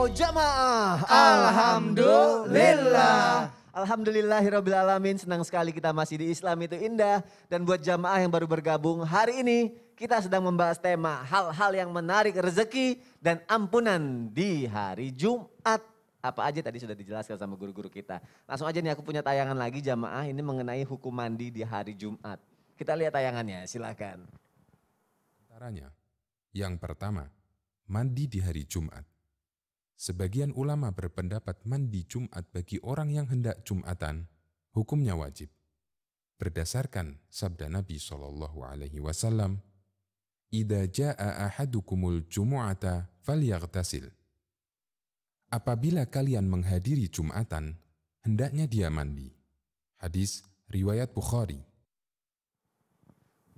jamaah. Alhamdulillah. Alhamdulillahirrabbilalamin, senang sekali kita masih di Islam itu indah. Dan buat jamaah yang baru bergabung hari ini, kita sedang membahas tema hal-hal yang menarik rezeki dan ampunan di hari Jumat. Apa aja tadi sudah dijelaskan sama guru-guru kita. Langsung aja nih, aku punya tayangan lagi jamaah ini mengenai hukum mandi di hari Jumat. Kita lihat tayangannya, silakan. Antaranya, yang pertama, mandi di hari Jumat. Sebagian ulama berpendapat mandi Jumat bagi orang yang hendak Jumatan, hukumnya wajib. Berdasarkan sabda Nabi SAW, "Idza jaa ahadukumul jumu'ata falyaghtasil." Apabila kalian menghadiri Jumatan, hendaknya dia mandi. Hadis riwayat Bukhari.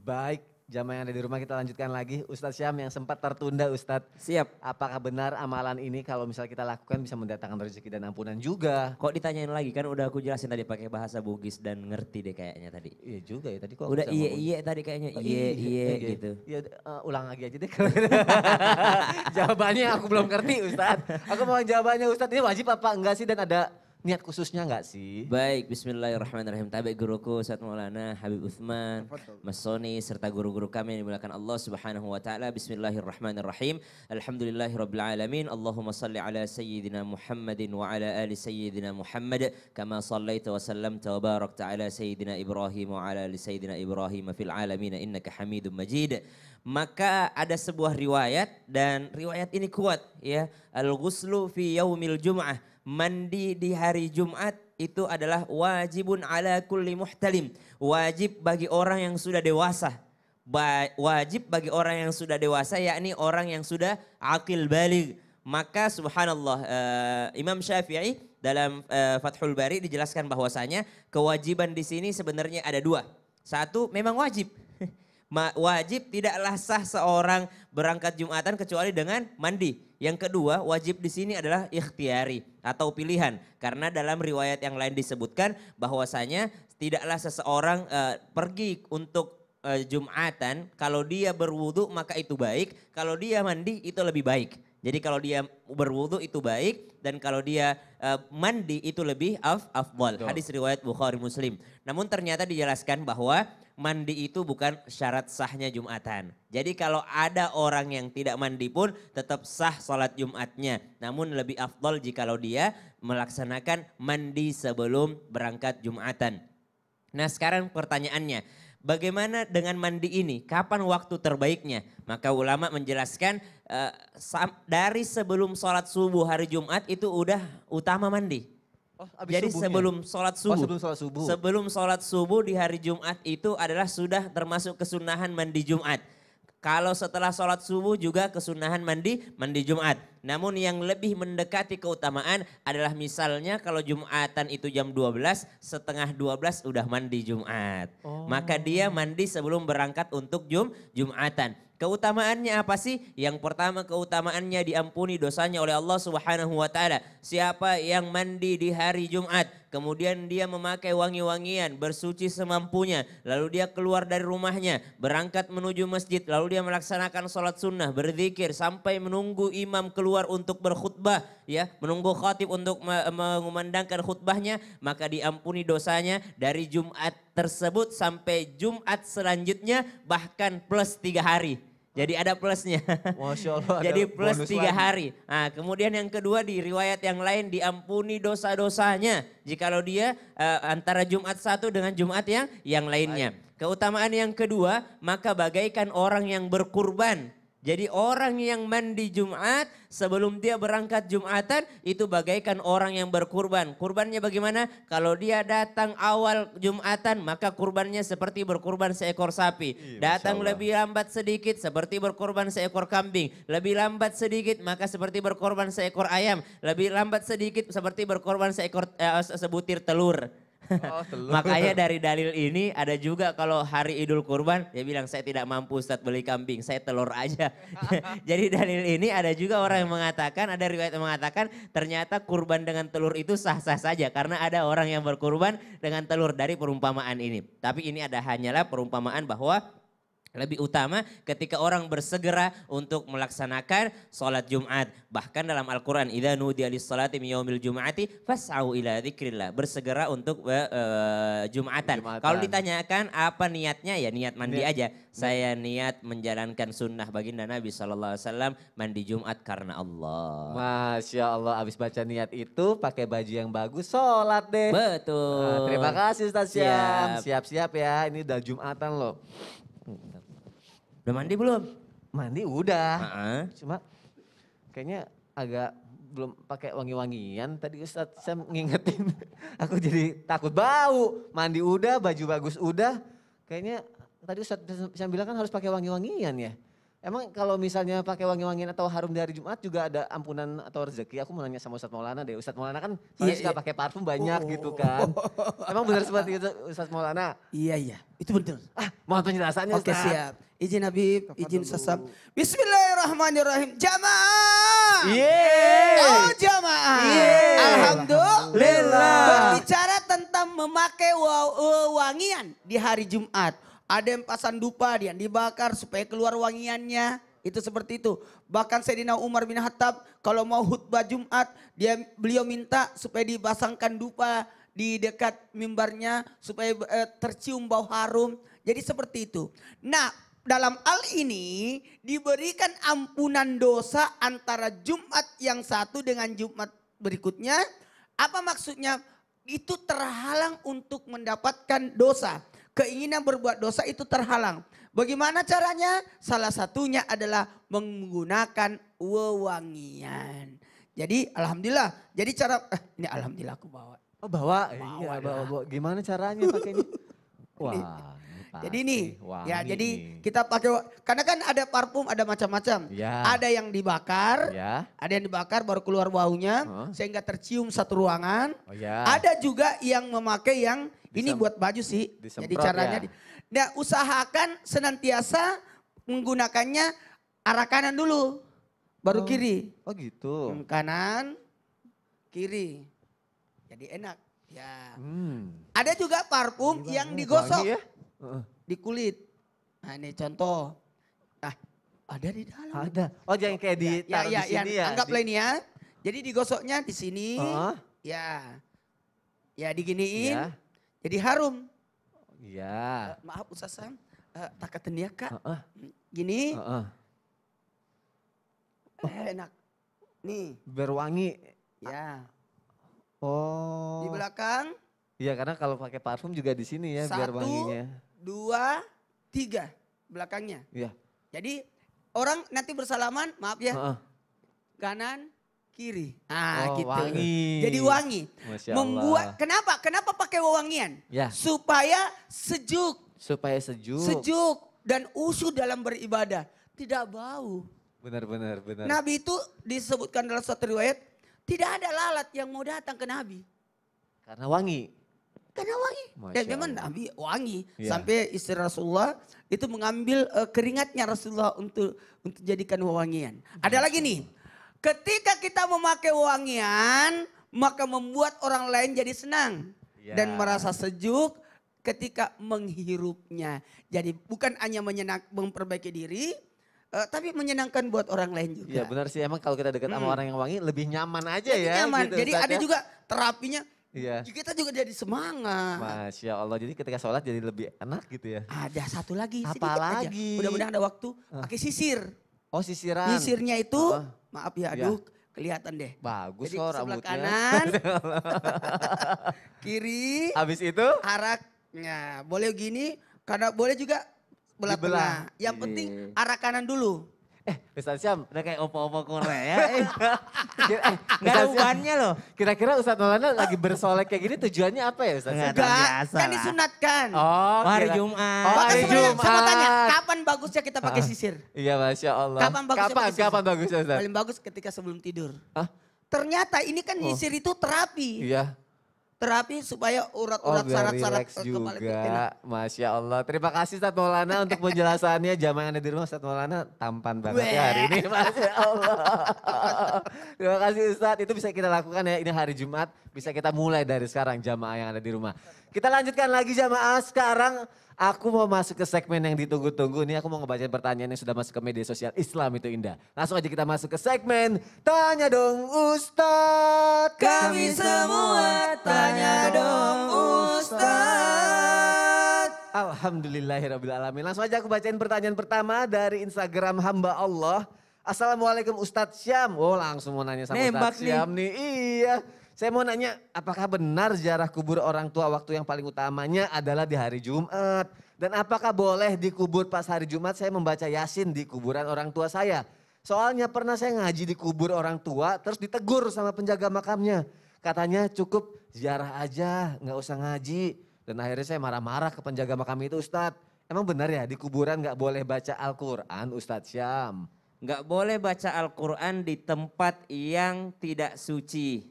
Baik, jamaah yang ada di rumah kita lanjutkan lagi. Ustadz Syam yang sempat tertunda Ustadz. Siap. Apakah benar amalan ini kalau misalnya kita lakukan bisa mendatangkan rezeki dan ampunan juga? Kok ditanyain lagi, kan udah aku jelasin tadi pakai bahasa Bugis dan ngerti deh kayaknya tadi. Iya juga ya tadi kok. Udah iya tadi kayaknya iya gitu. Iya, ulang lagi aja deh. Jawabannya aku belum ngerti Ustadz. Aku mau jawabannya Ustadz, ini wajib apa enggak sih dan ada niat khususnya enggak sih? Baik, bismillahirrahmanirrahim. Tabi guruku Ustaz Maulana Habib Uthman, Mas Soni serta guru-guru kami yang dimuliakan Allah Subhanahu wa taala. Bismillahirrahmanirrahim. Alhamdulillahirabbil alamin. Allahumma shalli ala sayyidina Muhammadin wa ala ali sayyidina Muhammad kama shallaita wa sallamta wa barakta ala sayyidina Ibrahim wa ala ali sayyidina Ibrahim fil alamin innaka Hamidum Majid. Maka ada sebuah riwayat dan riwayat ini kuat ya. Al-ghuslu fi yaumil jum'ah. Mandi di hari Jumat itu adalah wajibun ala kulli muhtalim. Wajib bagi orang yang sudah dewasa. Wajib bagi orang yang sudah dewasa, yakni orang yang sudah akil baligh. Maka subhanallah Imam Syafi'i dalam Fathul Bari dijelaskan bahwasanya kewajiban di sini sebenarnya ada dua. Satu, memang wajib. Wajib tidaklah sah seorang berangkat Jumatan kecuali dengan mandi. Yang kedua, wajib di sini adalah ikhtiari atau pilihan. Karena dalam riwayat yang lain disebutkan bahwasanya tidaklah seseorang pergi untuk Jumatan, kalau dia berwudu maka itu baik, kalau dia mandi itu lebih baik. Jadi kalau dia berwudu itu baik dan kalau dia mandi itu lebih afdal. Hadis riwayat Bukhari Muslim. Namun ternyata dijelaskan bahwa mandi itu bukan syarat sahnya Jumatan. Jadi kalau ada orang yang tidak mandi pun tetap sah sholat Jumatnya. Namun lebih afdal jikalau dia melaksanakan mandi sebelum berangkat Jumatan. Nah sekarang pertanyaannya, bagaimana dengan mandi ini? Kapan waktu terbaiknya? Maka ulama menjelaskan dari sebelum sholat subuh hari Jumat itu udah utama mandi. Jadi sebelum sholat subuh. Sebelum sholat subuh di hari Jumat itu adalah sudah termasuk kesunahan mandi Jumat. Kalau setelah sholat subuh juga kesunahan mandi Jumat. Namun yang lebih mendekati keutamaan adalah misalnya kalau Jumatan itu jam 12, setengah 12 udah mandi Jumat. Maka dia mandi sebelum berangkat untuk Jumatan. Keutamaannya apa sih? Yang pertama keutamaannya diampuni dosanya oleh Allah Subhanahu wa taala. Siapa yang mandi di hari Jumat, kemudian dia memakai wangi-wangian, bersuci semampunya, lalu dia keluar dari rumahnya, berangkat menuju masjid, lalu dia melaksanakan sholat sunnah, berzikir sampai menunggu imam keluar untuk berkhutbah, ya, menunggu khatib untuk mengumandangkan khutbahnya, maka diampuni dosanya dari Jumat tersebut sampai Jumat selanjutnya, bahkan plus 3 hari. Jadi ada plusnya. Masya Allah. Jadi plus 3 hari. Nah, kemudian yang kedua di riwayat yang lain diampuni dosa-dosanya. Jikalau dia antara Jumat satu dengan Jumat yang lainnya. Keutamaan yang kedua, maka bagaikan orang yang berkurban. Jadi orang yang mandi Jumat sebelum dia berangkat Jumatan itu bagaikan orang yang berkurban. Kurbannya bagaimana? Kalau dia datang awal Jumatan maka kurbannya seperti berkurban seekor sapi. Datang lebih lambat sedikit seperti berkorban seekor kambing. Lebih lambat sedikit maka seperti berkorban seekor ayam. Lebih lambat sedikit seperti berkorban sebutir telur. Makanya dari dalil ini ada juga kalau hari Idul Kurban dia bilang saya tidak mampu Ustadz beli kambing, saya telur aja. Jadi dalil ini ada juga orang yang mengatakan, ada riwayat yang mengatakan ternyata kurban dengan telur itu sah-sah saja karena ada orang yang berkurban dengan telur dari perumpamaan ini. Tapi ini ada hanyalah perumpamaan bahwa Lebih utama ketika orang bersegera untuk melaksanakan sholat Jumat. Bahkan dalam Al-Quran, idza nudiya lis-salati min yaumil jum'ati fas'au ila dzikrillah. Bersegera untuk Jumatan. Kalau ditanyakan apa niatnya, ya niat mandi aja. Saya niat menjalankan sunnah baginda Nabi SAW, mandi Jumat karena Allah. Masya Allah, abis baca niat itu pakai baju yang bagus, sholat deh. Betul. Nah, terima kasih Ustaz Syam. Siap-siap ya, ini udah Jumatan loh. Udah mandi belum? Mandi udah. Cuma Cuma kayaknya agak belum pakai wangi-wangian. Tadi Ustaz Syam ngingetin. Aku jadi takut bau. Mandi udah, baju bagus udah. Kayaknya tadi Ustaz Syam bilang kan harus pakai wangi-wangian ya. Emang kalau misalnya pakai wangi-wangian atau harum di hari Jumat juga ada ampunan atau rezeki? Aku mau nanya sama Ustaz Maulana deh. Ustaz Maulana kan soalnya suka pakai parfum banyak gitu kan. Emang benar seperti itu Ustaz Maulana? Iya, itu betul. Mohon penjelasannya Oke, Ustaz. siap. Izin Habib, izin Sasam. Bismillahirrahmanirrahim. Jamaah. Oh jamaah. Alhamdulillah. Berbicara tentang memakai wangian di hari Jumat. Ada yang pasang dupa, dia dibakar supaya keluar wangiannya. Itu seperti itu. Bahkan Sayyidina Umar bin Khattab kalau mau khutbah Jumat, beliau minta supaya dipasangkan dupa di dekat mimbarnya supaya tercium bau harum. Jadi seperti itu. Nah, dalam hal ini diberikan ampunan dosa antara Jumat yang satu dengan Jumat berikutnya. Apa maksudnya? Itu terhalang untuk mendapatkan dosa. Keinginan berbuat dosa itu terhalang. Bagaimana caranya? Salah satunya adalah menggunakan wewangian. Jadi alhamdulillah. Jadi cara ini alhamdulillah aku bawa. Oh bawa? Iya bawa. Gimana caranya pakai ini? Wah. Jadi ini ya wangi jadi nih. kita pakai karena kan ada parfum ada macam-macam. Ya. Ada yang dibakar, Ya. ada yang dibakar baru keluar baunya sehingga tercium satu ruangan. Oh ya. Ada juga yang memakai yang ini buat baju sih. disemprot Jadi caranya ya. Nah, usahakan senantiasa menggunakannya arah kanan dulu baru kiri. Oh gitu. Kanan, kiri. Jadi enak. Ya. Hmm. Ada juga parfum yang digosok Wangi ya? di kulit. Nah ini contoh. Nah ada di dalam. Ada. Oh jangan kayak ditaruh di sini ya. Anggaplah ini ya. Jadi digosoknya di sini. Ya. Ya diginiin. Ya. Jadi harum. Iya. Maaf Ustaz Sam. Takatan dia kak. Gini. Enak. Nih. Berwangi. Ya. Oh. Di belakang. Iya karena kalau pakai parfum juga di sini ya biar 1, wanginya. 2, 3 belakangnya. Iya. Jadi orang nanti bersalaman, maaf ya. Kanan, kiri. Ah gitu. Wangi. Jadi wangi. Masya Membuat Allah. kenapa pakai wewangian? Ya. Supaya sejuk. Supaya sejuk. Sejuk dan usuh dalam beribadah, tidak bau. Benar. Nabi itu disebutkan dalam suatu riwayat, tidak ada lalat yang mau datang ke Nabi. Karena wangi. Karena wangi. Masya Dan memang Allah. Nabi wangi. Ya. Sampai istri Rasulullah itu mengambil keringatnya Rasulullah untuk jadikan wewangian. Ada lagi nih. Ketika kita memakai wewangian, maka membuat orang lain jadi senang. Ya. Dan merasa sejuk ketika menghirupnya. Jadi bukan hanya memperbaiki diri, tapi menyenangkan buat orang lain juga. Iya benar sih emang kalau kita dekat sama orang yang wangi lebih nyaman aja Jadi ya. nyaman. Gitu, Jadi Ustaz, ada ya. juga terapinya. Iya. Kita juga jadi semangat. Masya Allah jadi ketika sholat jadi lebih enak gitu ya. Ada satu lagi. Apa sedikit aja. lagi? Mudah-mudahan ada waktu. Pakai sisir. Oh sisiran. Sisirnya itu, maaf ya, Iya. aduh kelihatan deh. Bagus Jadi kok sebelah rambutnya. kanan, kiri, Habis itu araknya. Boleh gini, karena boleh juga belah Dibelah. tengah. Yang penting arah kanan dulu. Ustaz Syam. Udah kayak opo-opo Korea. Nggak Nggak ada ubannya loh. Kira-kira Ustaz Maulana lagi bersolek kayak gini tujuannya apa ya Ustaz Syam? Nggak. Udah Enggak, biasa kan lah. disunatkan. Oh, Hari kira- Jumat. Oh, Maka hari sebenarnya Jumat. saya mau tanya, kapan bagusnya kita pakai sisir? Iya Masya Allah. Kapan bagusnya pakai sisir? Kapan bagusnya Ustaz? Paling bagus ketika sebelum tidur. Hah? Ternyata ini kan nyisir itu terapi. Iya. terapi supaya Oh urat-urat biar syarat-syarat relax kepala itu enak. juga. Masya Allah. Terima kasih Ustadz Maulana untuk penjelasannya. Jamaah yang ada di rumah Ustadz Maulana tampan banget ya hari ini. Masya Allah. Terima kasih Ustadz. Itu bisa kita lakukan ya. Ini hari Jumat. Bisa kita mulai dari sekarang jamaah yang ada di rumah. Kita lanjutkan lagi jamaah. Sekarang aku mau masuk ke segmen yang ditunggu-tunggu. Ini aku mau ngebacain pertanyaan yang sudah masuk ke media sosial Islam itu indah. Langsung aja kita masuk ke segmen Tanya Dong Ustadz. Kami semua tanya dong Ustadz. Alhamdulillahirrahmanirrahim. Langsung aja aku bacain pertanyaan pertama dari Instagram hamba Allah. Assalamualaikum Ustadz Syam. Oh langsung mau nanya sama Nembak Ustadz Syam nih. Iya. Saya mau nanya apakah benar ziarah kubur orang tua waktu yang paling utamanya adalah di hari Jumat? Dan apakah boleh di kubur pas hari Jumat saya membaca Yasin di kuburan orang tua saya? Soalnya pernah saya ngaji di kubur orang tua terus ditegur sama penjaga makamnya. Katanya cukup ziarah aja nggak usah ngaji. Dan akhirnya saya marah-marah ke penjaga makam itu Ustadz. Emang benar ya di kuburan nggak boleh baca Al-Quran Ustadz Syam? Nggak boleh baca Al-Quran di tempat yang tidak suci.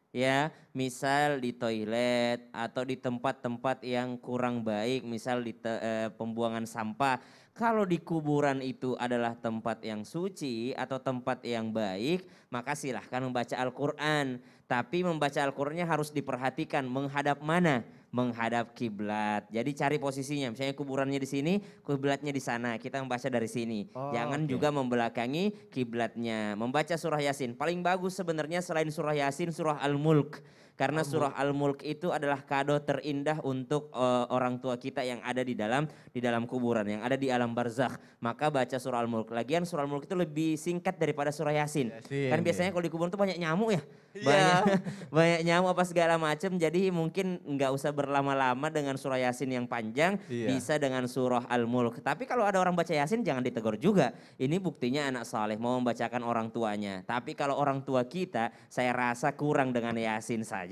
Ya, misal di toilet atau di tempat-tempat yang kurang baik, misal di pembuangan sampah. Kalau di kuburan itu adalah tempat yang suci atau tempat yang baik, maka silahkan membaca Al-Quran. Tapi membaca Al-Qurannya harus diperhatikan menghadap mana? Menghadap kiblat. Jadi cari posisinya, misalnya kuburannya di sini, kiblatnya di sana. Kita membaca dari sini. Jangan juga membelakangi kiblatnya. Membaca surah Yasin paling bagus sebenarnya selain surah Yasin, surah Al-Mulk. Karena surah Al-Mulk itu adalah kado terindah untuk orang tua kita yang ada di dalam kuburan, yang ada di alam barzakh. Maka baca surah Al-Mulk. Lagian surah Al-Mulk itu lebih singkat daripada surah Yasin. Kan biasanya kalau di kuburan itu banyak nyamuk ya. Banyak nyamuk apa segala macam. Jadi mungkin nggak usah berlama-lama dengan surah Yasin yang panjang. Bisa dengan surah Al-Mulk. Tapi kalau ada orang baca Yasin jangan ditegur juga. Ini buktinya anak saleh mau membacakan orang tuanya. Tapi kalau orang tua kita saya rasa kurang dengan Yasin saja.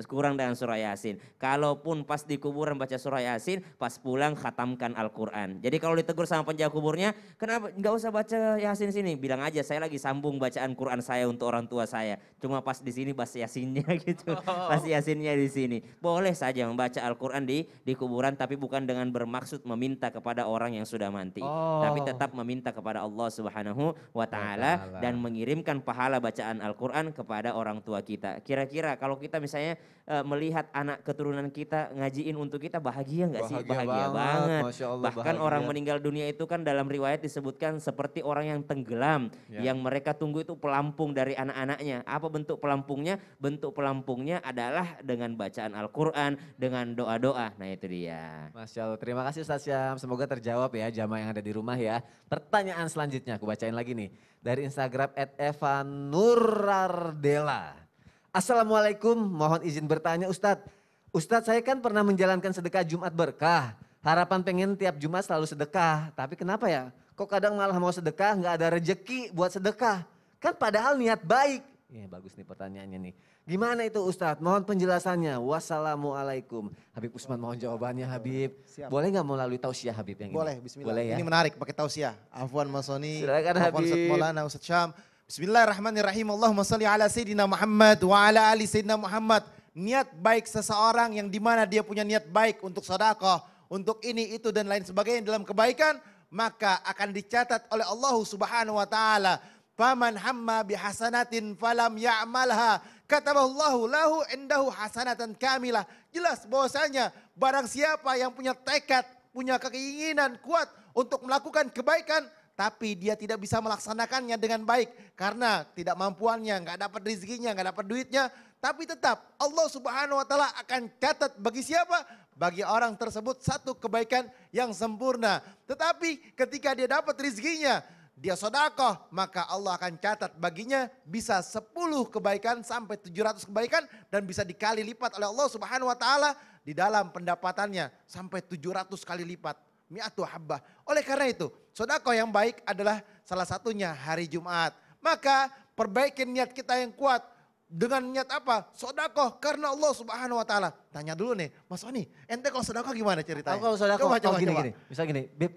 Kurang dengan surah Yasin. Kalaupun pas di kuburan baca surah Yasin, pas pulang khatamkan Al-Quran. Jadi kalau ditegur sama penjaga kuburnya, kenapa nggak usah baca Yasin sini? Bilang aja saya lagi sambung bacaan Quran saya untuk orang tua saya. Cuma pas di sini pas Yasinnya gitu. Pas Yasinnya di sini. Boleh saja membaca Al-Quran di kuburan, tapi bukan dengan bermaksud meminta kepada orang yang sudah mati. Tapi tetap meminta kepada Allah Subhanahu wa Ta'ala dan mengirimkan pahala bacaan Al-Quran kepada orang tua kita. Kira-kira kalau kita misalnya melihat anak keturunan kita ngajiin untuk kita bahagia nggak sih? Bahagia banget. Masya Allah, Bahkan bahagia. orang meninggal dunia itu kan dalam riwayat disebutkan seperti orang yang tenggelam. Yang mereka tunggu itu pelampung dari anak-anaknya. Apa bentuk pelampungnya? Bentuk pelampungnya adalah dengan bacaan Al-Quran, dengan doa-doa. Nah itu dia. Masya Allah, terima kasih Ustaz Syam. Semoga terjawab ya jamaah yang ada di rumah ya. Pertanyaan selanjutnya aku bacain lagi nih. Dari Instagram @evanurardela. Assalamualaikum, mohon izin bertanya Ustadz. Ustadz saya kan pernah menjalankan sedekah Jumat berkah. Harapan pengen tiap Jumat selalu sedekah. Tapi kenapa ya? Kok kadang malah mau sedekah nggak ada rejeki buat sedekah. Kan padahal niat baik. Ya bagus nih pertanyaannya nih. Gimana itu Ustadz? Mohon penjelasannya. Wassalamualaikum. Habib Usman mohon jawabannya Habib. Siap. Boleh nggak melalui tausiah Habib yang Boleh, ini? bismillah. Boleh ya? Ini menarik pakai tausiah. Afwan Mas Soni, Silakan, afwan Habib. Ustaz Maulana, Ustaz Syam. Bismillahirrahmanirrahim. Allahumma salli ala Sayyidina Muhammad wa ala ali Sayyidina Muhammad. Niat baik seseorang yang dimana dia punya niat baik untuk sedekah, untuk ini, itu dan lain sebagainya dalam kebaikan, maka akan dicatat oleh Allah Subhanahu wa taala. Faman hamma bihasanatin falam ya'malha kataballahu lahu indahu hasanatan kamilah. Jelas bahwasanya barang siapa yang punya tekad, punya keinginan kuat untuk melakukan kebaikan, tapi dia tidak bisa melaksanakannya dengan baik karena tidak mampuannya, nggak dapat rezekinya, nggak dapat duitnya. Tapi tetap Allah Subhanahu wa taala akan catat bagi siapa? Bagi orang tersebut satu kebaikan yang sempurna. Tetapi ketika dia dapat rezekinya, dia sedekah, maka Allah akan catat baginya bisa 10 kebaikan sampai 700 kebaikan dan bisa dikali lipat oleh Allah Subhanahu wa taala di dalam pendapatannya sampai 700 kali lipat. Mi'atu habbah. Oleh karena itu, sedekah yang baik adalah salah satunya hari Jumat. Maka perbaikin niat kita yang kuat. Dengan niat apa? Sedekah karena Allah Subhanahu wa taala. Tanya dulu nih, Mas Oni, ente kalau sedekah gimana ceritanya? Aku kalau sedekah, Coba. gini. Misal gini, Bib,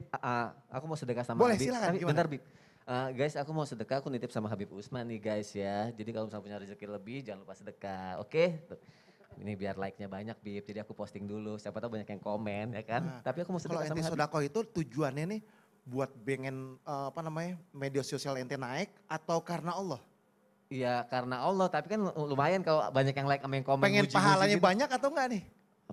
aku mau sedekah sama Boleh, Habib. silakan, Tapi gimana? bentar Bib. Guys, aku mau sedekah, aku nitip sama Habib Usman nih guys ya. Jadi kalau misalnya punya rezeki lebih, jangan lupa sedekah, oke? Tuh. ini biar like-nya banyak Bib, jadi aku posting dulu. Siapa tahu banyak yang komen ya kan. Nah, Tapi aku mau Kalau sedekah ente sama Habib. sodako itu tujuannya nih buat pengen media sosial ente naik atau karena Allah? Iya karena Allah, tapi kan lumayan kalau banyak yang like sama yang komen. Pengen muji-muji pahalanya gitu. banyak atau enggak nih?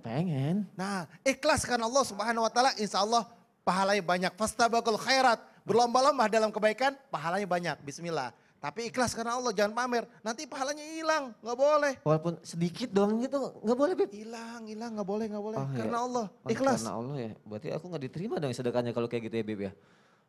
Pengen. Nah, ikhlas karena Allah Subhanahu wa taala, insya Allah pahalanya banyak. Fastabaqul khairat, berlomba-lomba dalam kebaikan, pahalanya banyak. Bismillah. Tapi ikhlas karena Allah, jangan pamer. Nanti pahalanya hilang, nggak boleh. Walaupun sedikit doang gitu, nggak boleh Bib. Hilang, nggak boleh. Oh, Karena iya. Allah, Oh, ikhlas. Karena Allah ya, berarti aku nggak diterima dong sedekahnya kalau kayak gitu ya Bib ya.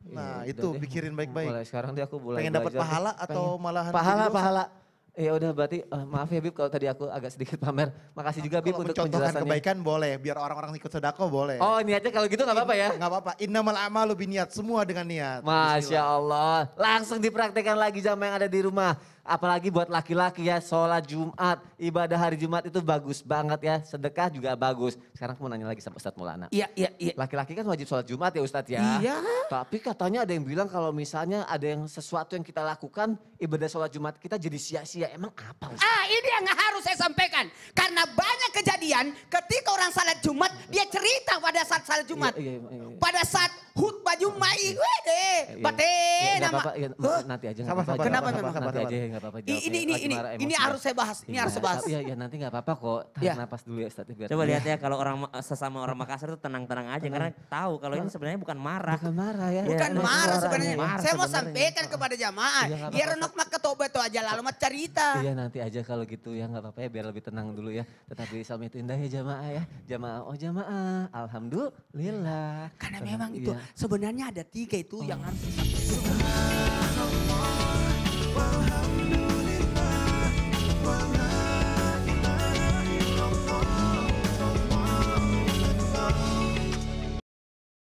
Nah, Iya, itu udah deh. pikirin baik-baik. Mulai sekarang deh aku mulai Pengen dapat belajar. pahala atau malahan pahala, jadi dosa? pahala. Ya udah berarti maaf ya Bib kalau tadi aku agak sedikit pamer. Makasih juga Bib Kalau untuk mencontohkan penjelasannya. kebaikan boleh, biar orang-orang ikut sedekah boleh. Oh niatnya kalau gitu nggak apa-apa ya? Nggak apa-apa. Innamal a'malu biniat, semua dengan niat. Masya Bismillah. Allah. Langsung dipraktekkan lagi jamaah yang ada di rumah. Apalagi buat laki-laki ya, sholat Jumat, ibadah hari Jumat itu bagus banget ya. Sedekah juga bagus. Sekarang aku mau nanya lagi sama Ustadz Maulana. Iya. Laki-laki kan wajib sholat Jumat ya Ustadz ya. Iya. Tapi katanya ada yang bilang kalau misalnya ada yang sesuatu yang kita lakukan, ibadah sholat Jumat kita jadi sia-sia. Emang apa Ustadz? Ini yang harus saya sampaikan. Karena banyak kejadian ketika orang salat Jumat, dia cerita pada saat salat Jumat. Iya. Pada saat khutbah Jumat, Iya. batin. Nggak apa-apa, ya, nanti aja nggak Sabar, apa-apa. sabar, Kenapa Nggak memang? apa-apa, Nanti Sabar, aja nggak apa-apa. jawabnya. Ini Lagi marah, ini emosi. harus saya bahas. Ini harus saya bahas. Iya nanti nggak apa-apa kok. Tahan Iya. napas dulu ya Ustadz. Biar Coba lihat ya kalau sesama orang Makassar itu tenang-tenang aja karena tahu kalau ini sebenarnya bukan marah. Bukan marah ya. Bukan Emang marah suaranya. sebenarnya. Marah Saya mau sebenarnya. sampaikan kepada jamaah. Iya, nggak Biar apa-apa. anak mak ketobat itu aja lalu mak cerita. Iya nanti aja kalau gitu ya nggak apa-apa ya biar lebih tenang dulu ya. Tetapi Islam itu indah ya jamaah ya. Jamaah. Alhamdulillah. Karena Tenang, memang itu iya. sebenarnya ada 3 itu yang harus disampaikan.